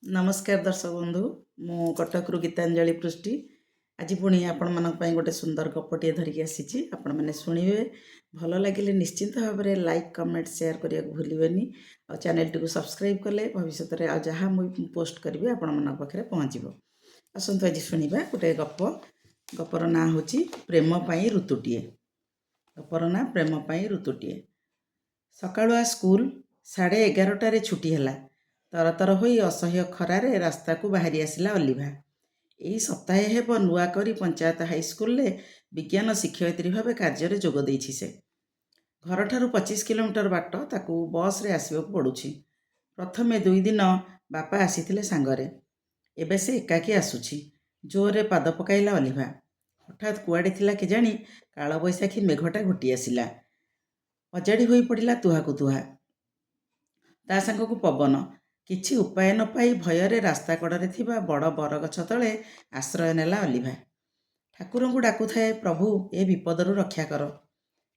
नमस्कार दर्शक बंधु मु कटक गीतांजलि पृष्टि आज पुणी आपण मानी गोटे सुंदर गपटे धरिकी आसी आपण मैंने शुणे भल लगे निश्चिंत भाव में लाइक कमेंट शेयर करने को भूलें और चैनल टी सब्सक्राइब कले भविष्य में जहाँ मुझे पोस्ट करी आपण मान पाखे पहुँचो। आसतु आज शुणा गोटे गपर ना हूँ प्रेम पाई ऋतुटीए। गपर ना प्रेम पाई ऋतुटीए। सकाळुआ स्कूल 11:30 छुट्टी है। तरतर होई असह्य खरारे रास्ता को बाहरी आसिला अलिभा। एही सप्ताहे हेब नुआ करी पंचायत हाईस्कूल रे विज्ञान शिक्षयित्री भाव कार्य जोग देइछि से। घर ठारू 25 किलोमीटर बाट ताकू बस रे आसिबाकू पड़ुछि। प्रथमे 2 दिन बापा आसीथिले सांगरे, एबे से एकाकी आसुछि। जोरे पाद पकाइला अलिभा। हठात कुआडे थिला केजाणी काल बैसाखी मेघटा घोटी आसिला। अजाड़ी होई पड़िला तुहाकू तुहा। ता सांगकू पवन। किछि उपाय न पाई भୟରେ रास्ता कड़े थिबा बड़ बरगछ तले आश्रय नेला अलिभा। ठाकुरंकु डाकुथाए, प्रभु ए विपदरू रक्षा कर।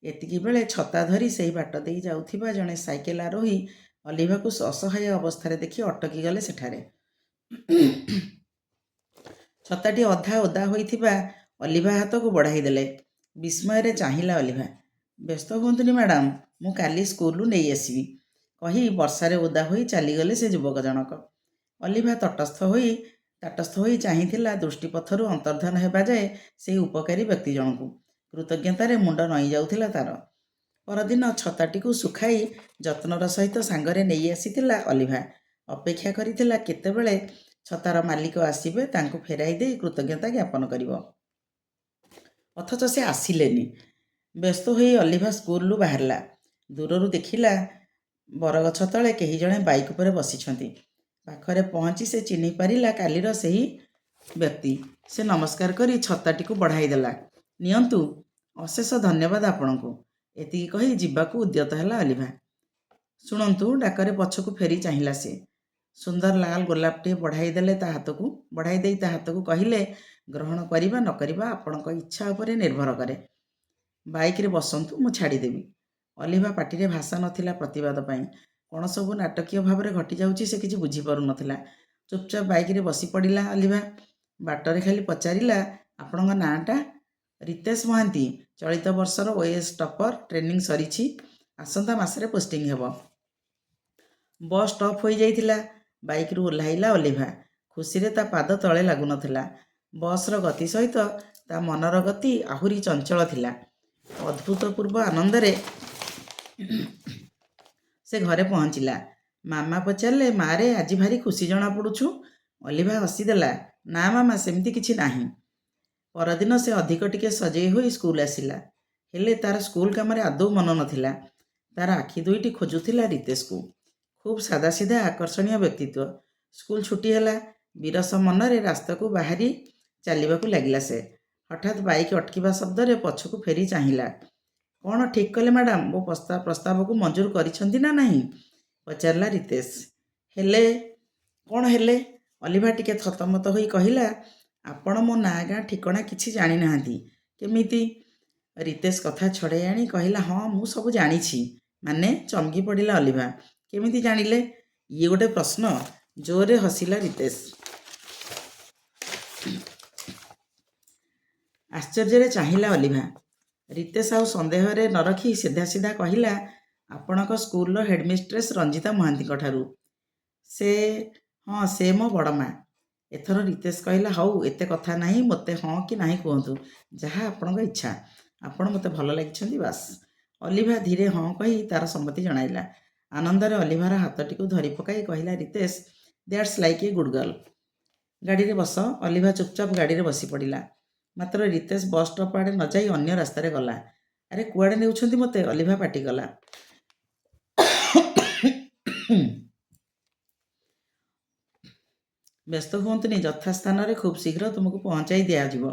एतिकी बेले छता धरी सही बाट देई जाउथिबा जणे साइकेल आरोही अलिभाकू असहाय अवस्था देखि अटकी गले सेठारे। छताटी अधा ओदा होइथिबा अलिभा हाथकू बढ़ाई देले। विस्मय चाहिला अलिभा। व्यस्त हुअंतुनी मैडम, मु काली स्कूलू नहीं आसबि कही वर्षारे ओदा होई चलीगले से युवक जनक। अलिभा तटस्थ होई चाहिथिला दृष्टिपथरू अंतर्धान हेबा जाए से उपकारी व्यक्ति जनकू। कृतज्ञतारे मुंड नई जाउथिला तार। परदिन छताटीकू सुखाई जत्नर सहित सांगरे नहीं आसीथिला अलिभा। अपेक्षा करिथिला केतेबेले छतार मालिक आसिबे तांकू फेराई दे कृतज्ञता ज्ञापन करिवो। अथच से आसिलेनी। व्यस्त होई अलिभा स्कूलरू बाहरला। दूररू देखिला बरगछ तले केही जणे बाइक उपरे बसिछंती। पाखरे पहुंची से चिन्हि पारिला कालीर सेही व्यक्ति। से नमस्कार करी छताटीकू बढ़ाई देला। नियंतु, अशेष धन्यवाद आपणकू। एतिकी कही जिबाकू उद्यत हैला अलिभा। शुणंतु, डाकरे पछकू फेरी चाहिला से। सुंदर लाल गोलापटे बढ़ाई देले ता हाथकू कहिले, ग्रहण करिबा न करिबा आपणक इच्छा उपरे निर्भर करे। बाइक रे बसंतु, मु छाड़ीदेवी। अलिभा पाटिरे भाषा नथिला प्रतिवाद पाई। कौन सबू नाटकीय भाव में घटी जाउछि से किछि बुझी पारु नथिला। चुपचाप बाइक रे बसी पड़िला अलिभा। बाटरे खाली पचारिला, आपणक नाटा? रितेश महांती। चलित वर्षर ओएस टपर। ट्रेनिंग सरीछि। आसंता मासरे पोस्टिंग हेब। बस स्टॉप होई जाइथिला। बाइक रु ओह्लाइला अलिभा। खुशी रे ता पाद तले लागु नथिला। बसर गति सहित ता मनर गति आहुरी चंचल थिला। अद्भुतपूर्व आनंदरे से घरे पहुँचला। मामा पचारे, मारे आज भारी खुशी जना पड़ुछु। अलिभा हसीदेला, ना मामा सेमती किछि नाही। परदिन से अधिक टिके सजेई होई स्कूल आसिला। हेले तार स्कूल कामरे आदौ मन नथिला। तार आखि दुईटी खोजुथिला रितेशकू। खूब सादा सीधा आकर्षणीय व्यक्तित्व। स्कूल छुट्टी हैला। विरस मनरे रास्ता को बाहरी चलिबाकू लागिला से। हठात बाइक अटकिबा शब्दरे पछकू फेरी चाहिला। कौन ठीक कले मैडम? वो प्रस्ताव को मंजूर करिछंती ना नहीं? पचारला रितेश। हेले कौन हेले? अलिभा टिके थतमत होई कहिला, आपण मो ना गाँ ठिकणा किछि जानी नाहांती। केमिति? रितेश कथा छड़े आनी कहिला, हाँ मु सब जानिछि। माने? चमकी पड़िला अलिभा। केमिति जानिले? ये गोटे प्रश्न। जोरे हसिला रितेश। आश्चर्य चाहिला अलिभा। रितेश आउ संदेह रे न रखी सीधा सीधा कहिला, आपणक स्कूल हेडमिस्ट्रेस रंजिता महांती ठारू। से? हाँ, से मो बड़मा। एथर रितेश कहिला, हौ एते कथा नहीं, मते हाँ कि नहीं कहतु, जहाँ आपणक इच्छा। आपण मते भल लागिछंती बास। अलिभा धीरे हाँ कही तार सम्मति जणाइला। आनंदरे अलिभार हाथटी को धरी पकाई कहिला Ritesh, that's like a good girl. गाड़ी रे बस। अलिभा चुपचाप गाड़ी रे बसी पड़िला। मात्र रितेश बस स्टॉप आड़े न जाई अन्य रास्तारे गला। अरे कुआड़े नेउछंती मते? अलिभा पाटी गला। व्यस्त हुअंतुनी, यथास्थान रे खूब शीघ्र तुमको पहुंचाई दिया जिवो,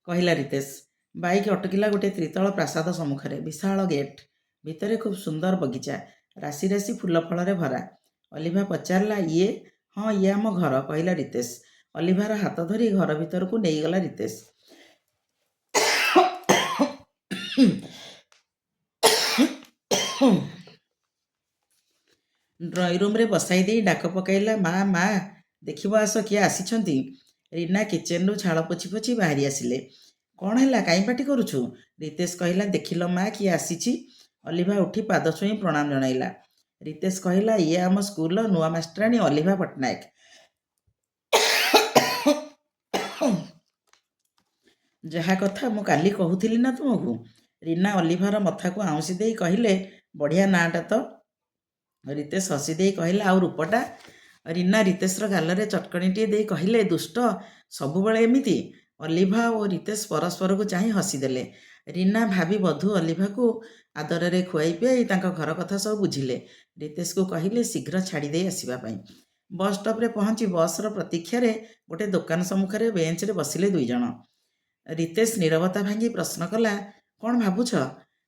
कहिला रितेश। बाइक अटकिला गोटे त्रितल प्रासाद सम्मुखरे। विशाल गेट। भितरे खूब सुंदर बगीचा। राशि राशि फूल फलरे भरा। अलिभा पचारला, ये? हाँ, ये आम घर, कहिला रितेश। अलिभार हाथ धरी घर भीतर को नहीं गला रितेश। ड्रॉइंग रूम रे बसाई दे डाक पकाइला, मा मा। ଦେଖିବ ଆସ କିଏ ଆସିଛନ୍ତି। ରୀନା କିଚେନ୍ରୁ ଝାଳ ପୋଛି ପୋଛି ବାହାରି ଆସିଲେ। କ'ଣ ହେଲା, କାହିଁ ପାଟି କରୁଛୁ? ରିତେଶ କହିଲା, ଦେଖିଲ ମା କିଏ ଆସିଛି। ଅଲିଭା ଉଠି ପାଦ ଛୁଇଁ ପ୍ରଣାମ ଜଣାଇଲା। ରିତେଶ କହିଲା, ଇଏ ଆମ ସ୍କୁଲର ନୂଆ ମାଷ୍ଟରାଣୀ ଅଲିଭା ପଟ୍ଟନାୟକ। ଯାହା କଥା ମୁଁ କାଲି କହୁଥିଲି ନା ତୁମକୁ। ରୀନା ଅଲିଭାର ମଥାକୁ ଆଉଁସି ଦେଇ କହିଲେ, ବଢ଼ିଆ ନାଁଟା ତ। ରିତେଶ ହସି ଦେଇ କହିଲା, ଆଉ ରୂପଟା? ରୀନା ରିତେଶର ଗାଲରେ ଚଟକଣିଟିଏ ଦେଇ କହିଲେ, ଦୁଷ୍ଟ, ସବୁବେଳେ ଏମିତି। ଅଲିଭା ଓ ରିତେଶ ପରସ୍ପରକୁ ଚାହିଁ ହସିଦେଲେ। ରୀନା ଭାବି ବଧୂ ଅଲିଭାକୁ ଆଦରରେ ଖୁଆଇ ପିଆଇ ତାଙ୍କ ଘର କଥା ସବୁ ବୁଝିଲେ। ରିତେଶକୁ କହିଲେ ଶୀଘ୍ର ଛାଡ଼ି ଦେଇ ଆସିବା ପାଇଁ। ବସ୍ ଷ୍ଟପ୍ରେ ପହଞ୍ଚି ବସ୍ର ପ୍ରତୀକ୍ଷାରେ ଗୋଟେ ଦୋକାନ ସମ୍ମୁଖରେ ବେଞ୍ଚରେ ବସିଲେ ଦୁଇଜଣ। ରିତେଶ ନୀରବତା ଭାଙ୍ଗି ପ୍ରଶ୍ନ କଲା, କ'ଣ ଭାବୁଛ?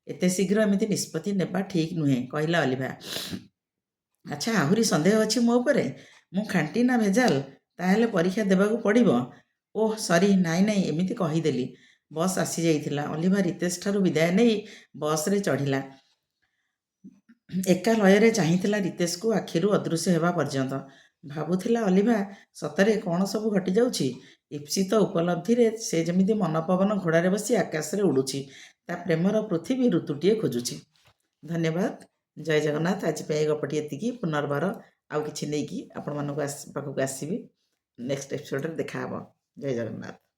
ଏତେ ଶୀଘ୍ର ଏମିତି ନିଷ୍ପତ୍ତି ନେବା ଠିକ୍ ନୁହେଁ, କହିଲା ଅଲିଭା। ଆଚ୍ଛା, ଆହୁରି ସନ୍ଦେହ ଅଛି ମୋ ଉପରେ? ମୁଁ ଖାଣ୍ଟି ନା ଭେଜାଲ? ତାହେଲେ ପରୀକ୍ଷା ଦେବାକୁ ପଡ଼ିବ। ଓଃ ସରି, ନାଇଁ ଏମିତି କହିଦେଲି। ବସ୍ ଆସିଯାଇଥିଲା। ଅଲିଭା ରିତେଶଠାରୁ ବିଦାୟ ନେଇ ବସ୍ରେ ଚଢ଼ିଲା। ଏକା ଲୟରେ ଚାହିଁଥିଲା ରିତେଶକୁ ଆଖିରୁ ଅଦୃଶ୍ୟ ହେବା ପର୍ଯ୍ୟନ୍ତ। ଭାବୁଥିଲା ଅଲିଭା, ସତରେ କ'ଣ ସବୁ ଘଟିଯାଉଛି। ଇପ୍ସିତ ଉପଲବ୍ଧିରେ ସେ ଯେମିତି ମନପବନ ଘୋଡ଼ାରେ ବସି ଆକାଶରେ ଉଡ଼ୁଛି। ତା ପ୍ରେମର ପୃଥିବୀ ଋତୁଟିଏ ଖୋଜୁଛି। ଧନ୍ୟବାଦ। ଜୟ ଜଗନ୍ନାଥ। ଆଜି ପାଇଁ ଗପଟି ଏତିକି। ପୁନର୍ବାର ଆଉ କିଛି ନେଇକି ଆପଣମାନଙ୍କ ପାଖକୁ ଆସିବି। ନେକ୍ସଟ ଏପିସୋଡ଼ରେ ଦେଖାହେବ। ଜୟ ଜଗନ୍ନାଥ।